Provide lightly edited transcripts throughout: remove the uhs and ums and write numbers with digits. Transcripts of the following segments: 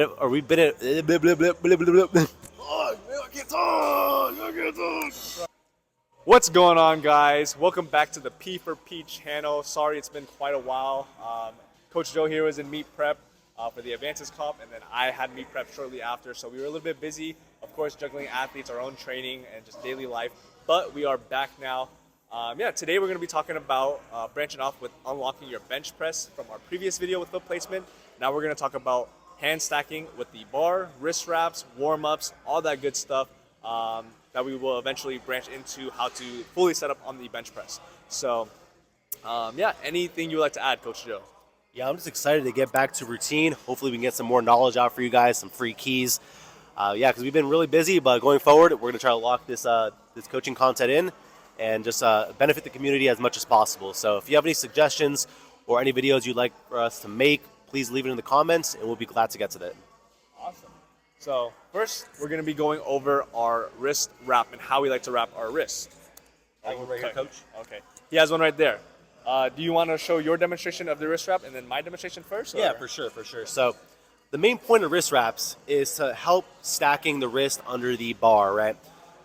Are we been at Oh, I can't talk. I can't talk. What's going on, guys? Welcome back to the P for P channel. Sorry it's been quite a while. Coach Joe here was in meet prep for the Advances Comp, and then I had meet prep shortly after, so we were a little bit busy, of course, juggling athletes, our own training, and just daily life, but we are back now. Today we're going to be talking about branching off with unlocking your bench press from our previous video with foot placement. Now we're going to talk about hand stacking with the bar, wrist wraps, warm-ups, all that good stuff that we will eventually branch into how to fully set up on the bench press. So, anything you would like to add, Coach Joe? Yeah, I'm just excited to get back to routine. Hopefully we can get some more knowledge out for you guys, some free keys. Because we've been really busy, but going forward, we're going to try to lock this coaching content in and just benefit the community as much as possible. So if you have any suggestions or any videos you'd like for us to make, please leave it in the comments, and we'll be glad to get to that. Awesome. So first, we're going to be going over our wrist wrap and how we like to wrap our wrists. Right here, Coach. Okay. He has one right there. Do you want to show your demonstration of the wrist wrap and then my demonstration first? Yeah, for sure. So the main point of wrist wraps is to help stacking the wrist under the bar, right?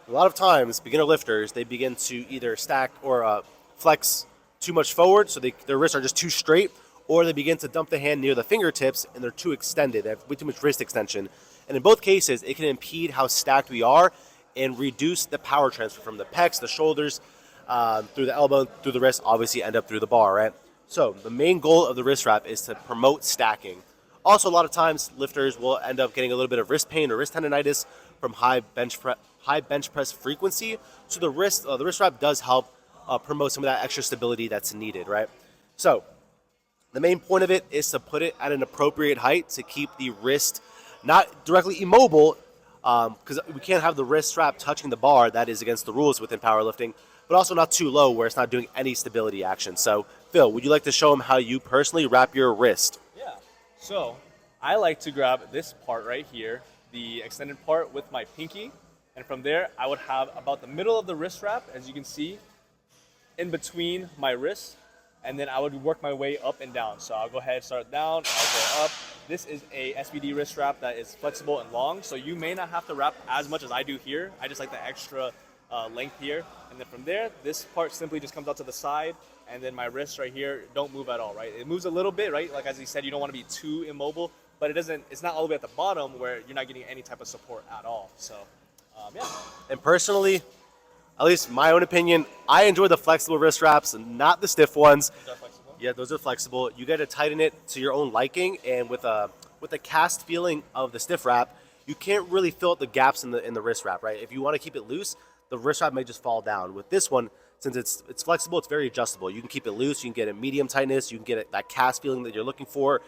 A lot of times, beginner lifters, they begin to either stack or flex too much forward, so their wrists are just too straight, or they begin to dump the hand near the fingertips and they're too extended. They have way too much wrist extension. And in both cases, it can impede how stacked we are and reduce the power transfer from the pecs, the shoulders, through the elbow, through the wrist, obviously end up through the bar, right? So the main goal of the wrist wrap is to promote stacking. Also, a lot of times, lifters will end up getting a little bit of wrist pain or wrist tendonitis from high bench press frequency. So the wrist wrap does help promote some of that extra stability that's needed, right? So the main point of it is to put it at an appropriate height to keep the wrist not directly immobile, because we can't have the wrist strap touching the bar. That is against the rules within powerlifting, but also not too low where it's not doing any stability action. So, Phil, would you like to show them how you personally wrap your wrist? Yeah. So I like to grab this part right here, the extended part, with my pinky, and from there I would have about the middle of the wrist wrap, as you can see, in between my wrists. And then I would work my way up and down. So I'll go ahead, start down, and I'll go up. This is a SBD wrist wrap that is flexible and long, so you may not have to wrap as much as I do here. I just like the extra length here. And then from there, this part simply just comes out to the side, and then my wrists right here don't move at all, right? It moves a little bit, right? Like as he said, you don't want to be too immobile, but it's not all the way at the bottom where you're not getting any type of support at all. So, yeah. And personally, at least my own opinion, I enjoy the flexible wrist wraps and not the stiff ones. Is that flexible? Yeah, those are flexible. You got to tighten it to your own liking, and with the cast feeling of the stiff wrap, you can't really fill out the gaps in the wrist wrap, right? If you want to keep it loose, the wrist wrap may just fall down. With this one, since it's flexible, it's very adjustable. You can keep it loose, you can get a medium tightness, you can get that cast feeling that you're looking for.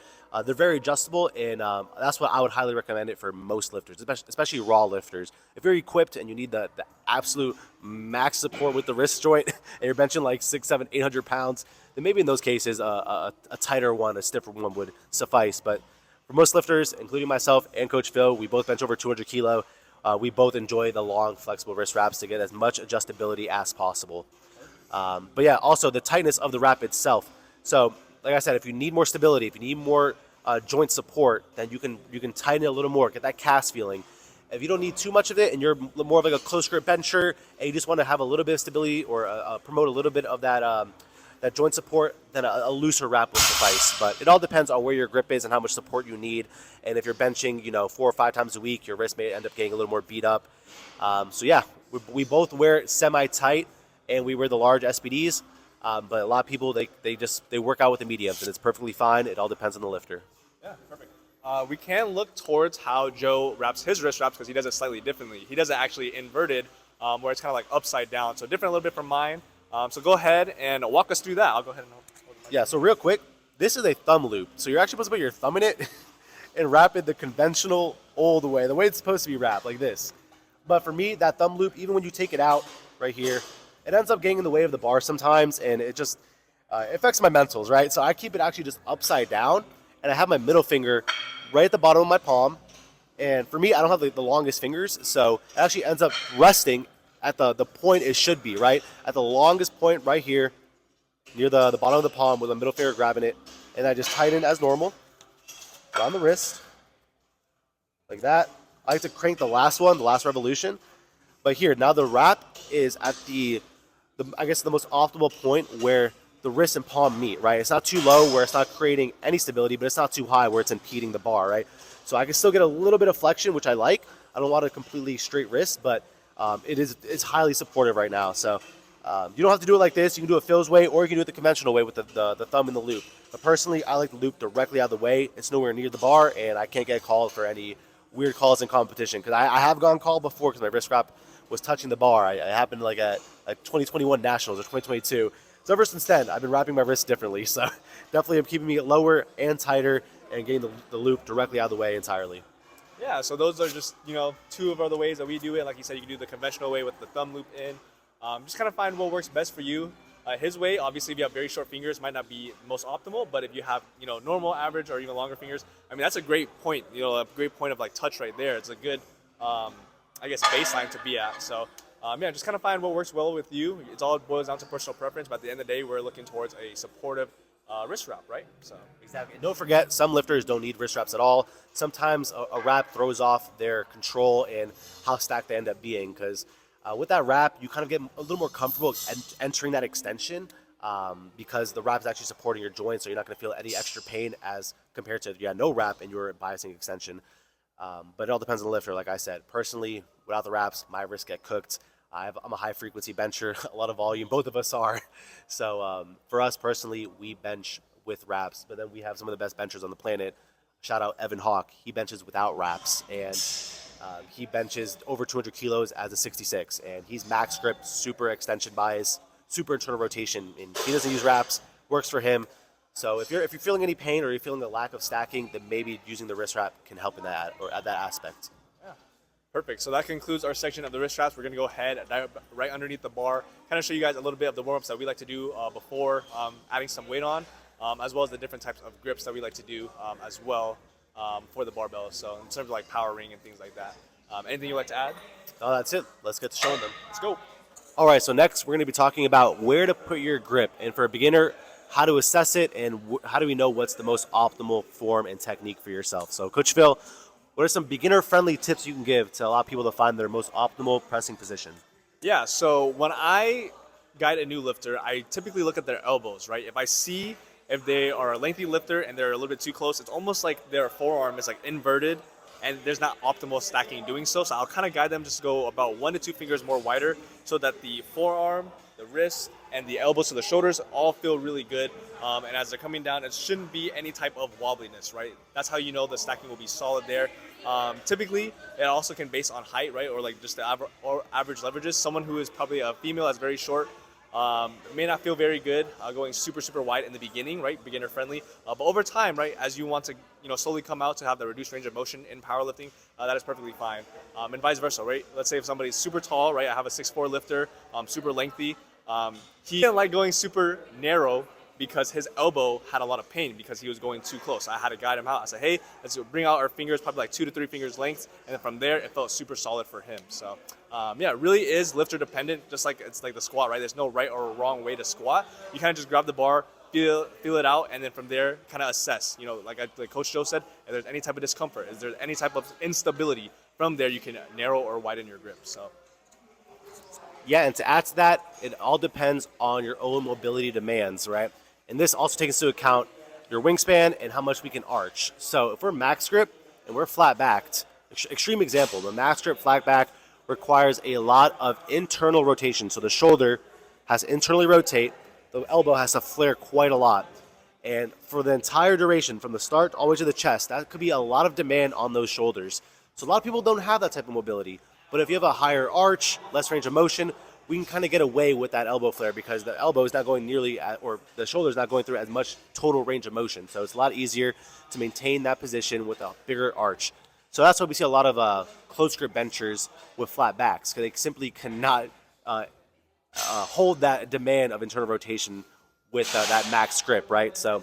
They're very adjustable, and that's what I would highly recommend it for most lifters, especially raw lifters. If you're equipped and you need the absolute max support with the wrist joint, and you're benching like 600, 700, 800 pounds, then maybe in those cases, a tighter one, a stiffer one would suffice. But for most lifters, including myself and Coach Phil, we both bench over 200 kilo. We both enjoy the long, flexible wrist wraps to get as much adjustability as possible. But yeah, also the tightness of the wrap itself. So, like I said, if you need more stability, if you need more joint support, then you can tighten it a little more, get that cast feeling. If you don't need too much of it and you're more of like a close grip bencher and you just want to have a little bit of stability or promote a little bit of that joint support, then a looser wrap will suffice. But it all depends on where your grip is and how much support you need. And if you're benching, 4 or 5 times a week, your wrist may end up getting a little more beat up. We both wear it semi-tight, and we wear the large SBDs. But a lot of people, they work out with the mediums, and it's perfectly fine. It all depends on the lifter. Yeah, perfect. We can look towards how Joe wraps his wrist wraps because he does it slightly differently. He does it actually inverted, where it's kind of like upside down. So different a little bit from mine. So go ahead and walk us through that. I'll go ahead and hold it. Yeah, so real quick, this is a thumb loop. So you're actually supposed to put your thumb in it and wrap it the conventional old way, the way it's supposed to be wrapped, like this. But for me, that thumb loop, even when you take it out right here, it ends up getting in the way of the bar sometimes, and it just affects my mentals, right? So I keep it actually just upside down, and I have my middle finger right at the bottom of my palm. And for me, I don't have the longest fingers, so it actually ends up resting at the point it should be, right? At the longest point right here, near the bottom of the palm with the middle finger grabbing it. And I just tighten as normal around the wrist. like that. I like to crank the last one, the last revolution. But here, now the wrap is at the I guess the most optimal point where the wrist and palm meet, right? It's not too low where it's not creating any stability, but it's not too high where it's impeding the bar, right? So I can still get a little bit of flexion, which I like. I don't want a completely straight wrist, but it's highly supportive right now. So you don't have to do it like this. You can do it Phil's way, or you can do it the conventional way with the thumb in the loop. But personally, I like the loop directly out of the way. It's nowhere near the bar, and I can't get called for any weird calls in competition. Because I have gone called before because my wrist wrap was touching the bar. I happened like at 2021 Nationals or 2022. So ever since then, I've been wrapping my wrist differently. So definitely I'm keeping it lower and tighter and getting the loop directly out of the way entirely. Yeah, so those are just, two of other ways that we do it. Like you said, you can do the conventional way with the thumb loop in. Just kind of find what works best for you. His way, obviously, if you have very short fingers, might not be most optimal. But if you have, normal, average, or even longer fingers, I mean, that's a great point. A great point of like touch right there. It's a good, I guess, baseline to be at. So, yeah, just kind of find what works well with you. It's all boils down to personal preference. But at the end of the day, we're looking towards a supportive wrist wrap, right? So exactly. And don't forget, some lifters don't need wrist wraps at all. Sometimes a wrap throws off their control and how stacked they end up being because with that wrap, you kind of get a little more comfortable entering that extension because the wrap is actually supporting your joint, so you're not going to feel any extra pain as compared to if you had no wrap and you were biasing extension. But it all depends on the lifter. Like I said, personally, without the wraps, my wrists get cooked. I'm a high-frequency bencher, a lot of volume. Both of us are. So for us personally, we bench with wraps, but then we have some of the best benchers on the planet. Shout out Evan Hawk. He benches without wraps, and he benches over 200 kilos as a 66, and he's max grip, super extension bias, super internal rotation, and he doesn't use wraps. Works for him. So if you're feeling any pain or you're feeling a lack of stacking, then maybe using the wrist wrap can help in that or at that aspect. yeah, perfect. So that concludes our section of the wrist wraps. We're going to go ahead and dive right underneath the bar, kind of show you guys a little bit of the warm-ups that we like to do before adding some weight on, as well as the different types of grips that we like to do as well for the barbell. So in terms of like power ring and things like that. Anything you'd like to add? No, that's it. Let's get to showing them. Let's go. All right, so next we're going to be talking about where to put your grip. And for a beginner, how to assess it and how do we know what's the most optimal form and technique for yourself. So Coach Phil, what are some beginner-friendly tips you can give to allow people to find their most optimal pressing position? Yeah, so when I guide a new lifter, I typically look at their elbows, right? If I see if they are a lengthy lifter and they're a little bit too close, it's almost like their forearm is like inverted and there's not optimal stacking doing so. So I'll kind of guide them just go about 1 to 2 fingers more wider so that the forearm, the wrist, and the elbows to the shoulders all feel really good. And as they're coming down, it shouldn't be any type of wobbliness, right? That's how you know the stacking will be solid there. Typically, it also can base on height, right? Or like just the average leverages. Someone who is probably a female that's very short may not feel very good going super, super wide in the beginning, right? Beginner friendly. But over time, right, as you want to, slowly come out to have the reduced range of motion in powerlifting, that is perfectly fine. And vice versa, right? Let's say if somebody's super tall, right? I have a 6'4" lifter, super lengthy. He didn't like going super narrow because his elbow had a lot of pain because he was going too close. I had to guide him out. I said, hey, let's bring out our fingers, probably like 2 to 3 fingers length. And then from there, it felt super solid for him. So yeah, it really is lifter dependent, just like it's like the squat, right? There's no right or wrong way to squat. You kind of just grab the bar, feel it out, and then from there, kind of assess. Like Coach Joe said, if there's any type of discomfort, is there any type of instability, from there you can narrow or widen your grip. So. Yeah, and to add to that, it all depends on your own mobility demands, right? And this also takes into account your wingspan and how much we can arch. So if we're max grip and we're flat backed, extreme example, the max grip flat back requires a lot of internal rotation. So the shoulder has to internally rotate, the elbow has to flare quite a lot. And for the entire duration, from the start all the way to the chest, that could be a lot of demand on those shoulders. So a lot of people don't have that type of mobility. But if you have a higher arch, less range of motion, we can kind of get away with that elbow flare because the elbow is not going nearly or the shoulder is not going through as much total range of motion. So it's a lot easier to maintain that position with a bigger arch. So that's why we see a lot of close grip benchers with flat backs because they simply cannot hold that demand of internal rotation with that max grip, right? So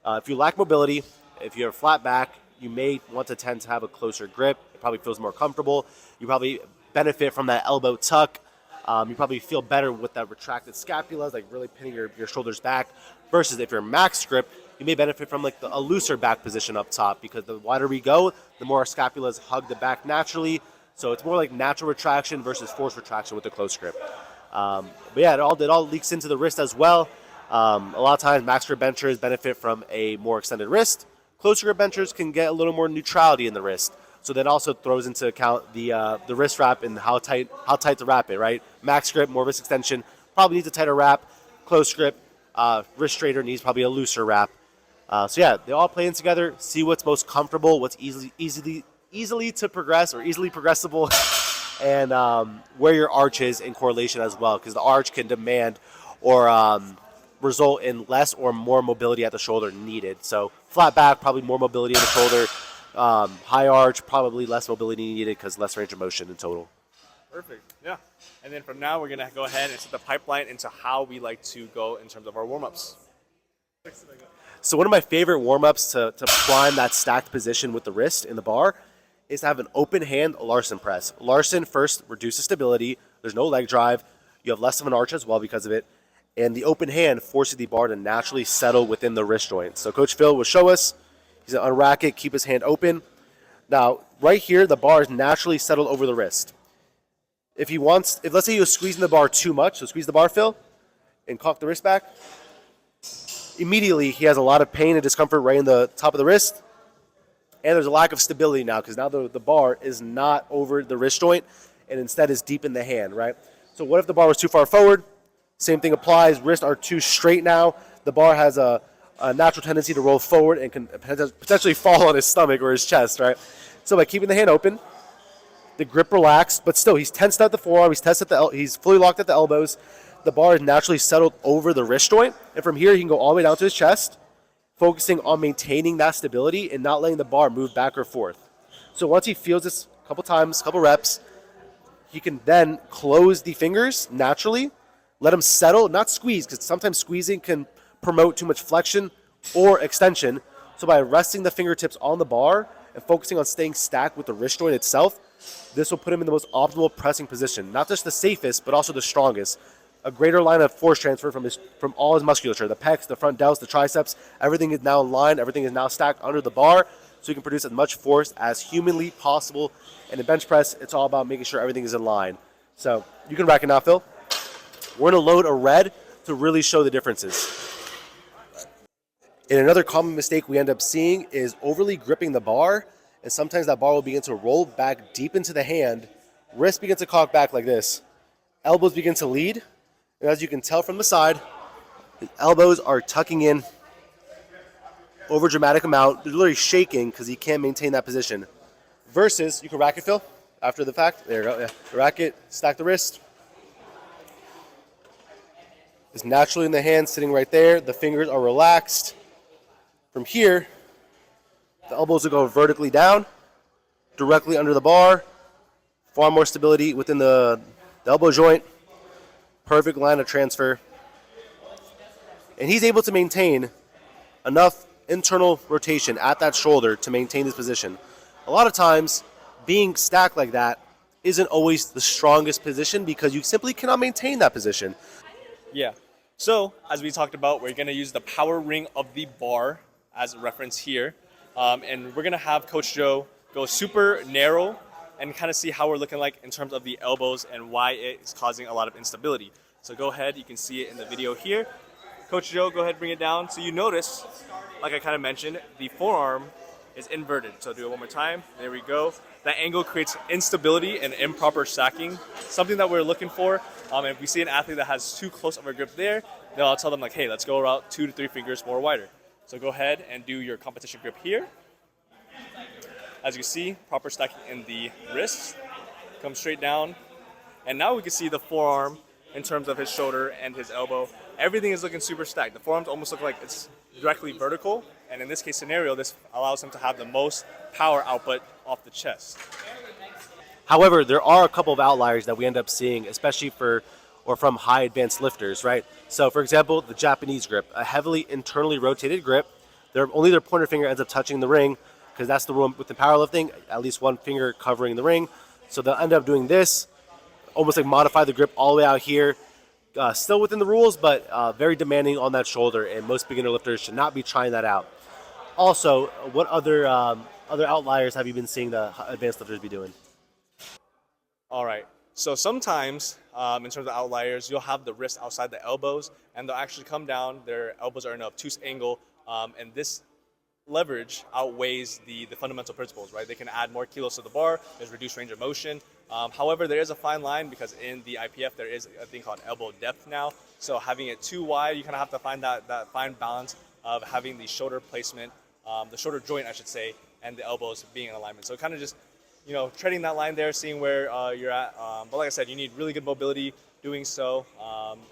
if you lack mobility, if you have a flat back, you may want to tend to have a closer grip. It probably feels more comfortable. You probably benefit from that elbow tuck. You probably feel better with that retracted scapula, like really pinning your shoulders back. Versus if you're max grip, you may benefit from like a looser back position up top because the wider we go, the more our scapulas hug the back naturally. So it's more like natural retraction versus forced retraction with the close grip. But yeah, it all leaks into the wrist as well. A lot of times, max grip benchers benefit from a more extended wrist. Closer grip benchers can get a little more neutrality in the wrist. So that also throws into account the wrist wrap and how tight to wrap it, right? Max grip, more wrist extension, probably needs a tighter wrap. Close grip, wrist straighter needs probably a looser wrap. So yeah, they all play in together. See what's most comfortable, what's easily to progress or easily progressible, and where your arch is in correlation as well, because the arch can demand or result in less or more mobility at the shoulder needed. So flat back, probably more mobility in the shoulder. High arch, probably less mobility needed because less range of motion in total. Perfect. Yeah. And then from now, we're going to go ahead and set the pipeline into how we like to go in terms of our warm-ups. So one of my favorite warm-ups to prime that stacked position with the wrist in the bar is to have an open hand Larson press. Larson first reduces stability. There's no leg drive. You have less of an arch as well because of it. And the open hand forces the bar to naturally settle within the wrist joint. So Coach Phil will show us. He's going to unrack it, keep his hand open. Now, right here, the bar is naturally settled over the wrist. If let's say you're squeezing the bar too much, so squeeze the bar, Phil, and cock the wrist back, immediately he has a lot of pain and discomfort right in the top of the wrist. And there's a lack of stability now because now the bar is not over the wrist joint and instead is deep in the hand, right? So what if the bar was too far forward? Same thing applies. Wrists are too straight now. The bar has a natural tendency to roll forward and can potentially fall on his stomach or his chest, right? So by keeping the hand open, the grip relaxed, but still he's tensed at the forearm, he's fully locked at the elbows. The bar is naturally settled over the wrist joint, and from here he can go all the way down to his chest, focusing on maintaining that stability and not letting the bar move back or forth. So once he feels this a couple times, a couple reps, he can then close the fingers naturally, let them settle, not squeeze, because sometimes squeezing can promote too much flexion or extension. So by resting the fingertips on the bar and focusing on staying stacked with the wrist joint itself, this will put him in the most optimal pressing position, not just the safest, but also the strongest. A greater line of force transfer from all his musculature, the pecs, the front delts, the triceps, everything is now in line, everything is now stacked under the bar, so he can produce as much force as humanly possible. And in bench press, it's all about making sure everything is in line. So you can rack it now, Phil. We're going to load a red to really show the differences. And another common mistake we end up seeing is overly gripping the bar, and sometimes that bar will begin to roll back deep into the hand, wrist begins to cock back like this, elbows begin to lead, and as you can tell from the side, the elbows are tucking in over dramatic amount. They're literally shaking because he can't maintain that position. Versus, you can rack it, Phil, after the fact. There you go. Yeah. Rack it, stack the wrist. It's naturally in the hand, sitting right there. The fingers are relaxed. From here, the elbows will go vertically down, directly under the bar. Far more stability within the elbow joint. Perfect line of transfer. And he's able to maintain enough internal rotation at that shoulder to maintain this position. A lot of times, being stacked like that isn't always the strongest position because you simply cannot maintain that position. Yeah. So, as we talked about, we're going to use the power ring of the bar as a reference here. And we're going to have Coach Joe go super narrow and kind of see how we're looking like in terms of the elbows and why it is causing a lot of instability. So go ahead, you can see it in the video here. Coach Joe, go ahead, bring it down. So you notice, like I kind of mentioned, the forearm is inverted. So do it one more time. There we go. That angle creates instability and improper stacking, something that we're looking for. And if we see an athlete that has too close of a grip there, then I'll tell them like, hey, let's go around 2 to 3 fingers more wider. So go ahead and do your competition grip here. As you see, proper stacking in the wrists. Come straight down. And now we can see the forearm in terms of his shoulder and his elbow. Everything is looking super stacked. The forearms almost look like it's directly vertical. And in this case scenario, this allows him to have the most power output off the chest. However, there are a couple of outliers that we end up seeing, especially from high advanced lifters, right? So for example, the Japanese grip, a heavily internally rotated grip. Only their pointer finger ends up touching the ring, because that's the rule within powerlifting, at least one finger covering the ring. So they'll end up doing this, almost like modify the grip all the way out here, Still within the rules, but very demanding on that shoulder, and most beginner lifters should not be trying that out. Also, what other outliers have you been seeing the advanced lifters be doing? All right. So sometimes, in terms of outliers, you'll have the wrist outside the elbows, and they'll actually come down. Their elbows are in an obtuse angle, and this leverage outweighs the fundamental principles, right? They can add more kilos to the bar. There's reduced range of motion. However, there is a fine line because in the IPF there is a thing called elbow depth now. So having it too wide, you kind of have to find that fine balance of having the shoulder placement, the shoulder joint, I should say, and the elbows being in alignment. So kind of just treading that line there, seeing where you're at. But like I said, you need really good mobility doing so.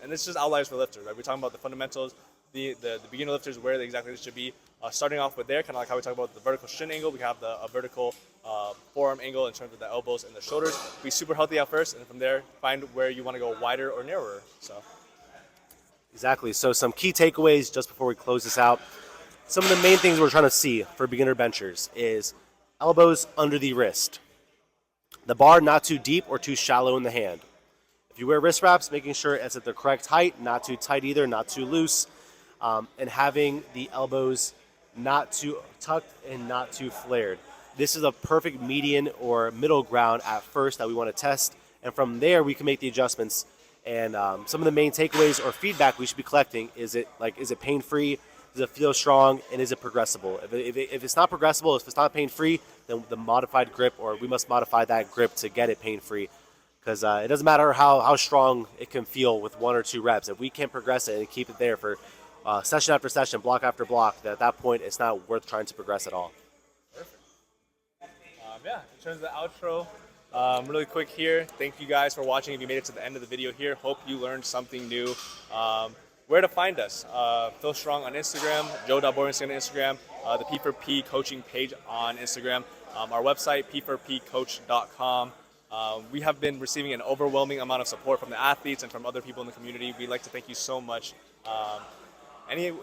And it's just outliers for lifters, right? We're talking about the fundamentals, the beginner lifters, where exactly this should be. Starting off with there, kind of like how we talk about the vertical shin angle, we have a vertical forearm angle in terms of the elbows and the shoulders. Be super healthy at first, and from there, find where you want to go wider or narrower. So. Exactly. So some key takeaways just before we close this out. Some of the main things we're trying to see for beginner benchers is elbows under the wrist. The bar not too deep or too shallow in the hand. If you wear wrist wraps, making sure it's at the correct height, not too tight either, not too loose, and having the elbows not too tucked and not too flared. This is a perfect median or middle ground at first that we want to test, and from there we can make the adjustments. And some of the main takeaways or feedback we should be collecting is it pain-free? Does it feel strong? And is it progressible? If it's not progressible, if it's not pain-free, then the modified grip, or we must modify that grip to get it pain-free. Because it doesn't matter how strong it can feel with 1 or 2 reps. If we can't progress it and keep it there for session after session, block after block, at that point it's not worth trying to progress at all. Perfect. Yeah, in terms of the outro, really quick here, thank you guys for watching. If you made it to the end of the video here, hope you learned something new. Where to find us? Phil Strong on Instagram, Joe.Borgenstein on Instagram, the P4P coaching page on Instagram, our website, p4pcoach.com. We have been receiving an overwhelming amount of support from the athletes and from other people in the community. We'd like to thank you so much. Any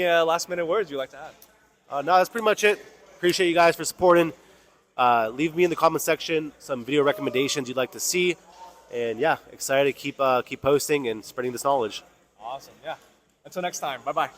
last minute words you'd like to add? No, that's pretty much it. Appreciate you guys for supporting. Leave me in the comment section some video recommendations you'd like to see. And yeah, excited to keep posting and spreading this knowledge. Awesome. Yeah. Until next time. Bye-bye.